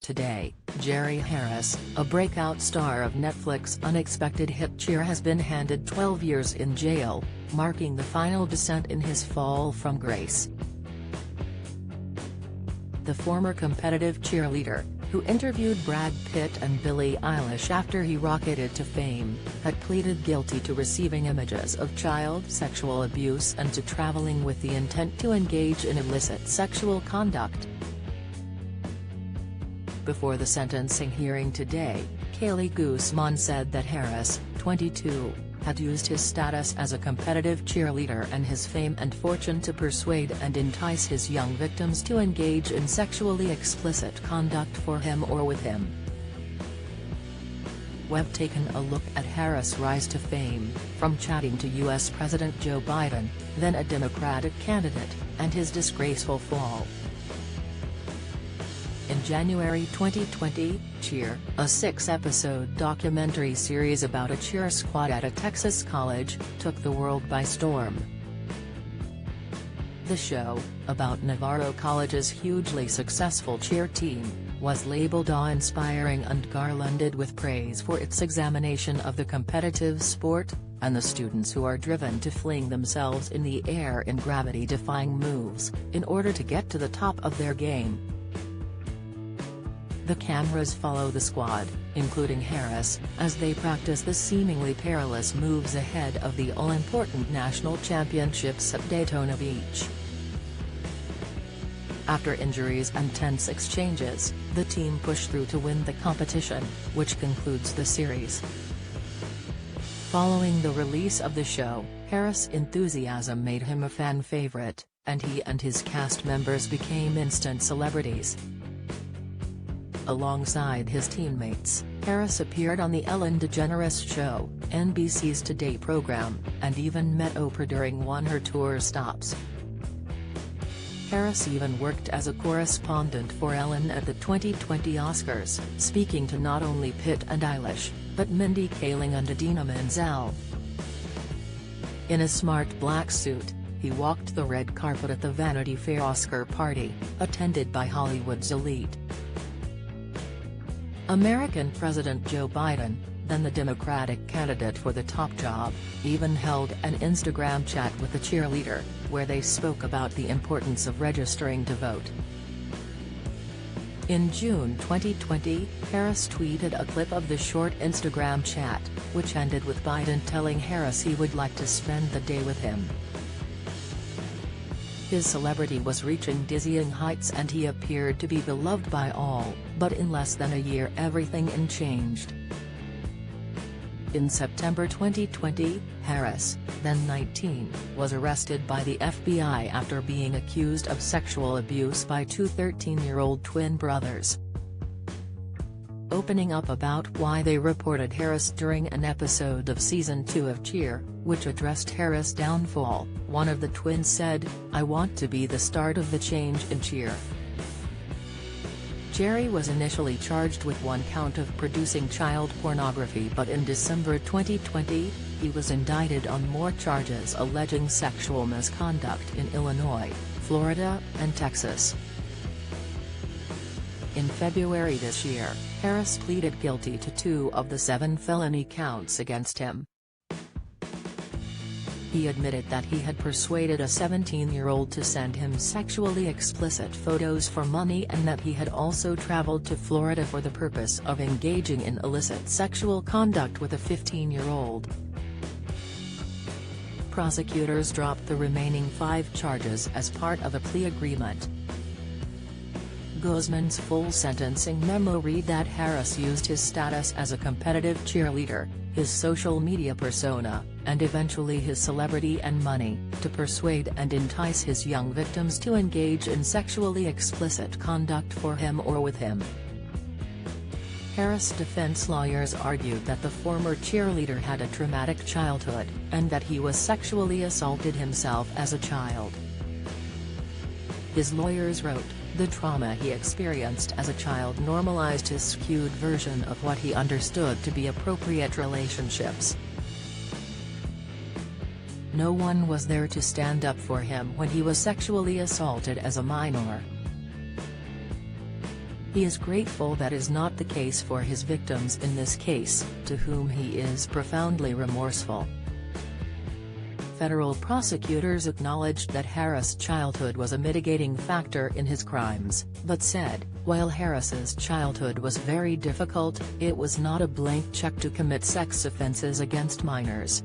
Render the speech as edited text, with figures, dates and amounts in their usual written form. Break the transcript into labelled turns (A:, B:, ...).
A: Today, Jerry Harris, a breakout star of Netflix's unexpected hit Cheer, has been handed 12 years in jail, marking the final descent in his fall from grace. The former competitive cheerleader, who interviewed Brad Pitt and Billie Eilish after he rocketed to fame, had pleaded guilty to receiving images of child sexual abuse and to traveling with the intent to engage in illicit sexual conduct. Before the sentencing hearing today, Kaylee Guzman said that Harris, 22, had used his status as a competitive cheerleader and his fame and fortune to persuade and entice his young victims to engage in sexually explicit conduct for him or with him. We've taken a look at Harris' rise to fame, from chatting to U.S. President Joe Biden, then a Democratic candidate, and his disgraceful fall. In January 2020, Cheer, a 6-episode documentary series about a cheer squad at a Texas college, took the world by storm. The show, about Navarro College's hugely successful cheer team, was labeled awe-inspiring and garlanded with praise for its examination of the competitive sport, and the students who are driven to fling themselves in the air in gravity-defying moves, in order to get to the top of their game. The cameras follow the squad, including Harris, as they practice the seemingly perilous moves ahead of the all-important national championships at Daytona Beach. After injuries and tense exchanges, the team pushed through to win the competition, which concludes the series. Following the release of the show, Harris' enthusiasm made him a fan favorite, and he and his cast members became instant celebrities. Alongside his teammates, Harris appeared on The Ellen DeGeneres Show, NBC's Today program, and even met Oprah during one of her tour stops. Harris even worked as a correspondent for Ellen at the 2020 Oscars, speaking to not only Pitt and Eilish, but Mindy Kaling and Idina Menzel. In a smart black suit, he walked the red carpet at the Vanity Fair Oscar party, attended by Hollywood's elite. American President Joe Biden, then the Democratic candidate for the top job, even held an Instagram chat with the cheerleader, where they spoke about the importance of registering to vote. In June 2020, Harris tweeted a clip of the short Instagram chat, which ended with Biden telling Harris he would like to spend the day with him. His celebrity was reaching dizzying heights and he appeared to be beloved by all, but in less than a year everything changed. In September 2020, Harris, then 19, was arrested by the FBI after being accused of sexual abuse by two 13-year-old twin brothers. Opening up about why they reported Harris during an episode of Season 2 of Cheer, which addressed Harris' downfall, one of the twins said, "I want to be the start of the change in Cheer." Jerry was initially charged with one count of producing child pornography, but in December 2020, he was indicted on more charges alleging sexual misconduct in Illinois, Florida, and Texas. In February this year, Harris pleaded guilty to 2 of the 7 felony counts against him. He admitted that he had persuaded a 17-year-old to send him sexually explicit photos for money and that he had also traveled to Florida for the purpose of engaging in illicit sexual conduct with a 15-year-old. Prosecutors dropped the remaining 5 charges as part of a plea agreement. Guzman's full sentencing memo read that Harris used his status as a competitive cheerleader, his social media persona, and eventually his celebrity and money, to persuade and entice his young victims to engage in sexually explicit conduct for him or with him. Harris' defense lawyers argued that the former cheerleader had a traumatic childhood, and that he was sexually assaulted himself as a child. His lawyers wrote, "The trauma he experienced as a child normalized his skewed version of what he understood to be appropriate relationships. No one was there to stand up for him when he was sexually assaulted as a minor. He is grateful that is not the case for his victims in this case, to whom he is profoundly remorseful. Federal prosecutors acknowledged that Harris' childhood was a mitigating factor in his crimes, but said, while Harris's childhood was very difficult, it was not a blank check to commit sex offenses against minors.